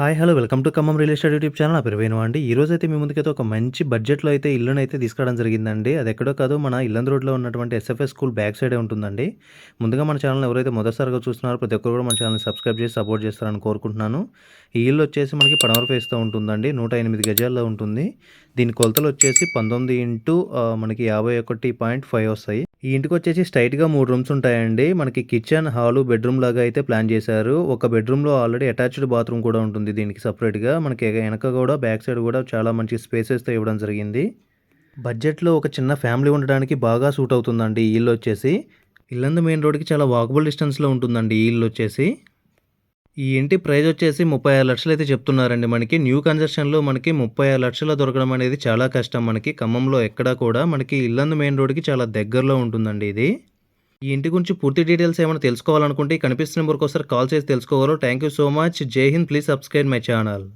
Hi! Hello! Welcome to Khammam real estate YouTube channel. నా పేరు వేణు అండి. ఈరోజైతే మీ ముందుకైతే ఒక మంచి బడ్జెట్‌లో అయితే ఇల్లునైతే తీసుకురావడం జరిగిందండి. అదెక్కడో కాదు మన ఇల్లందు రోడ్‌లో ఉన్నటువంటి ఎస్ఎఫ్ఎస్ స్కూల్ బ్యాక్ సైడే ఉంటుందండి. ముందుగా మన ఛానల్‌ని ఎవరైతే మొదటిసారిగా చూస్తున్నారో ప్రతి ఒక్కరు కూడా మన ఛానల్‌ని సబ్స్క్రైబ్ చేసి సపోర్ట్ చేస్తారని కోరుకుంటున్నాను. ఈ ఇల్లు వచ్చేసి మనకి పడమర ఫేస్‌తో ఉంటుందండి. 108 గజాల్లో ఉంటుంది. దీని కొలతలు వచ్చేసి 19 ఇంటూ మనకి 51.5 వస్తాయి. ఈ ఇంటికొచ్చేసి స్ట్రెయిట్‌గా 3 రూమ్స్ ఉంటాయండి. మనకి కిచెన్, హాలు, బెడ్‌రూమ్ లాగా అయితే ప్లాన్ చేశారు. ఒక బెడ్‌రూమ్‌లో ఆల్రెడీ అటాచ్డ్ బాత్రూమ్ కూడా ఉంటుంది దీనికి సెపరేట్‌గా. మనకి ఎనక కూడా బ్యాక్ సైడ్ కూడా చాలా మంచి స్పేసెస్‌తో ఇవ్వడం జరిగింది. బడ్జెట్‌లో ఒక చిన్న ఫ్యామిలీ ఉండడానికి బాగా సూట్ అవుతుందండి ఈ ఇల్లొచ్చేసి. ఇల్లందు మెయిన్ రోడ్‌కి చాలా వాకబుల్ డిస్టెన్స్‌లో ఉంటుందండి ఈ ఇల్లొచ్చేసి. ఈ ఇంటి ప్రైస్ వచ్చేసి 36,00,000 అయితే చెప్తున్నారండి మనకి. న్యూ కన్స్ట్రక్షన్‌లో మనకి 36,00,000 దొరకడం అనేది చాలా కష్టం మనకి. ఖమ్మంలో ఎక్కడా కూడా మనకి ఇల్లందు మెయిన్ రోడ్‌కి చాలా దగ్గరలో ఉంటుందండి ఇది. ఈ ఇంటి గురించి పూర్తి డీటెయిల్స్ ఏమైనా తెలుసుకోవాలనుకుంటే ఈ కనిపిస్తున్న నెంబర్‌కి ఒకసారి కాల్ చేసి తెలుసుకోగలరు. Thank you so much. జై Hind. Please subscribe my channel.